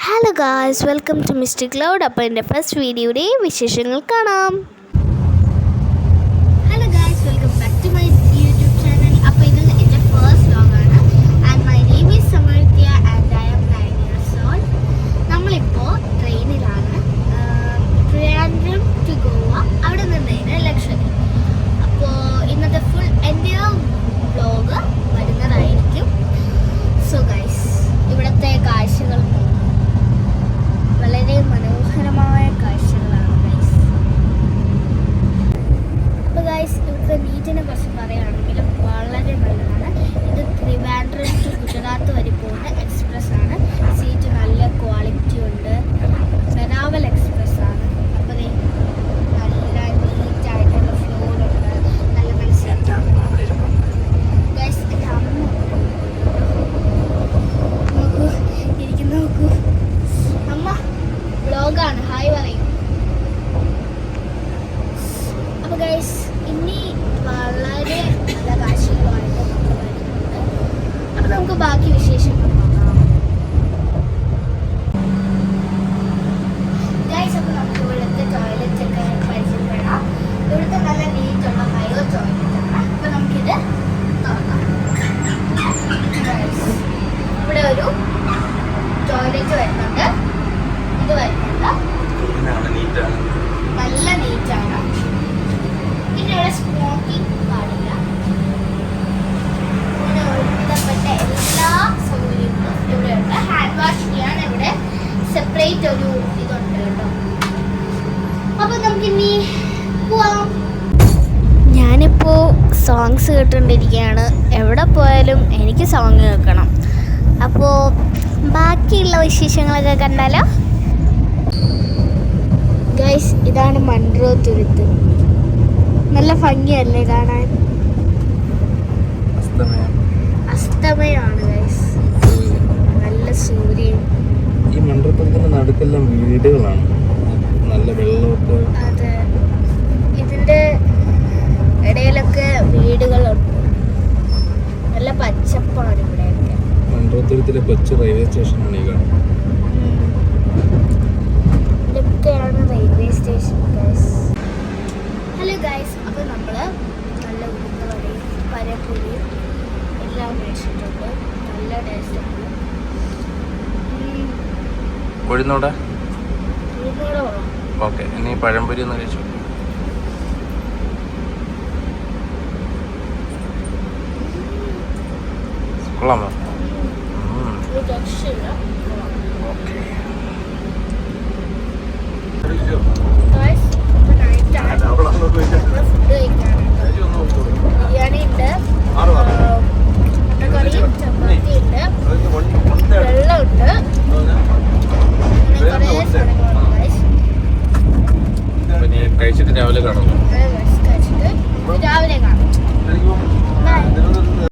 Hello guys, welcome to mister cloud. അപ്പോൾ എൻ്റെ first വീഡിയോയുടെ വിശേഷങ്ങൾ കാണാം. Hello guys, welcome back to my YouTube channel. അപ്പോൾ ഇത് എൻ്റെ ഫസ്റ്റ് വ്ലോഗാണ്. And my name is Samriddhya and I am 9 years old. നമ്മളിപ്പോൾ ട്രെയിനിലാണ്, ട്രിവാൻഡ്രം ടു ഗോവ, അവിടെ നിന്ന് ലക്ഷദ്വീപ്. അപ്പോൾ ഇന്നത്തെ ഫുൾ എൻ്റെ വ്ലോഗ് വരുന്നതായിരിക്കും. സോ ഗൈസ്, ഇവിടുത്തെ കാഴ്ചകൾ വളരെ മനോഹരമായ കാഴ്ചകളാണ് ഗൈസ്. അപ്പോൾ ഗൈസ്, ഇവിടുത്തെ നീറ്റിനെ കുറിച്ച് പറയുകയാണെങ്കിൽ വളരെ നല്ലതാണ്. ഇത് ട്രിവാൻഡ്രം ടു ഗുജറാത്ത് വരെ പോകുന്ന എക്സ്പ്രസ് ആണ്. സീറ്റ് നല്ല ക്വാളിറ്റി ഉണ്ട്. വെരാവൽ എക്സ്പ്രസ് ആണ്. അപ്പോൾ നല്ല നീറ്റായിട്ടുള്ള ഫ്ലോറുണ്ട്, നല്ല മനസ്സിലാക്കാം ഗൈസ്. എൻ്റെ അമ്മ നോക്കൂ, ഇരിക്കുന്ന നോക്കൂ. അമ്മ വ്ലോഗാണ്, ഹായ് പറയും. അപ്പോൾ ഗൈസ്, ഇനി വളരെ നല്ല കാഴ്ചകളുമായിട്ട് നമ്മൾ വരുന്നുണ്ട്. അപ്പോൾ നമുക്ക് ബാക്കി വിശേഷങ്ങൾ നോക്കാം ഗൈസ്. അപ്പോൾ നമുക്ക് ഇവിടുത്തെ ടോയ്ലറ്റൊക്കെ പരിചയപ്പെടാം. ഇവിടുത്തെ നല്ല നീറ്റുള്ള ബയോ ടോയ്ലറ്റാണ്. അപ്പോൾ നമുക്കിത് നോക്കാം ഗൈസ്. ഇവിടെ ഒരു ടോയ്ലറ്റ് വരുന്നുണ്ട്. ഇത് വരുന്നുണ്ട്, നല്ല നീറ്റാണ്. പിന്നെ ഇവിടെ സ്മോക്കിംഗ് പാടില്ല. പിന്നെ ഒരുവിധപ്പെട്ട എല്ലാ സൗകര്യങ്ങളും ഇവിടെയുണ്ട്. ഹാൻഡ് വാഷ് ചെയ്യാൻ ഇവിടെ സെപ്പറേറ്റ് ഒരു ഇതുണ്ട് കേട്ടോ. അപ്പോൾ നമുക്കിനി പോവാം. ഞാനിപ്പോൾ സോങ്സ് കേട്ടുകൊണ്ടിരിക്കുകയാണ്. എവിടെ പോയാലും എനിക്ക് സോങ് കേൾക്കണം. അപ്പോൾ ബാക്കിയുള്ള വിശേഷങ്ങളൊക്കെ കണ്ടാലോ ഗൈസ്. ഇതാണ് മൺട്രോ തുരുത്ത്. നല്ല ഭംഗിയല്ലേ കാണാൻ? അസ്തമയമാണ് ഗൈസ്, നല്ല സൂര്യൻ. ഈ മൺട്രോത്തുരുത്തിന്റെ നടുക്കെല്ലാം വീടുകളാണ്, നല്ല വെള്ളമൊക്കെ. അതെ, ഇതിന്റെ ഇടയിലൊക്കെ വീടുകളുണ്ട്. നല്ല പച്ചപ്പാണ് ഇവിടെയൊക്കെ. മൺട്രോത്തുരുത്തിലെ കൊച്ചു റെയിൽവേ സ്റ്റേഷനാണ് ഈ കാണുന്നത്. ഇതൊക്കെയാണ് railway station guys. Hello guys, അപ്പോൾ നമ്മൾ നല്ല ഉരുന്ന വടയും പരപ്പുരിയും എല്ലാം മേടിച്ചിട്ടുണ്ട്. നല്ല ടേസ്റ്റാണ്. ഉഴുന്നൂടെ ഉഴുന്നൂടെ കൊള്ളാം. ഓക്കെ, ഇനി പഴംപൊരി ഒന്ന് കഴിച്ചു. കൊള്ളാമോ? ഒരു രക്ഷയില്ല. ഓക്കെ. ഗൈസ്, ഇപ്പോൾ നൈറ്റാണ്. നമ്മൾ ഫുഡ് കഴിക്കാനുണ്ട്. ബിരിയാണി ഉണ്ട്, മുട്ടക്കറിയും ചപ്പാത്തി ഉണ്ട്, വെള്ളമുണ്ട്, അങ്ങനെ കുറേ സാധനങ്ങളുണ്ട് ഗൈസ്. കഴിച്ചിട്ട് രാവിലെ കാണാം. കഴിച്ചിട്ട് രാവിലെ കാണാം. ബൈ.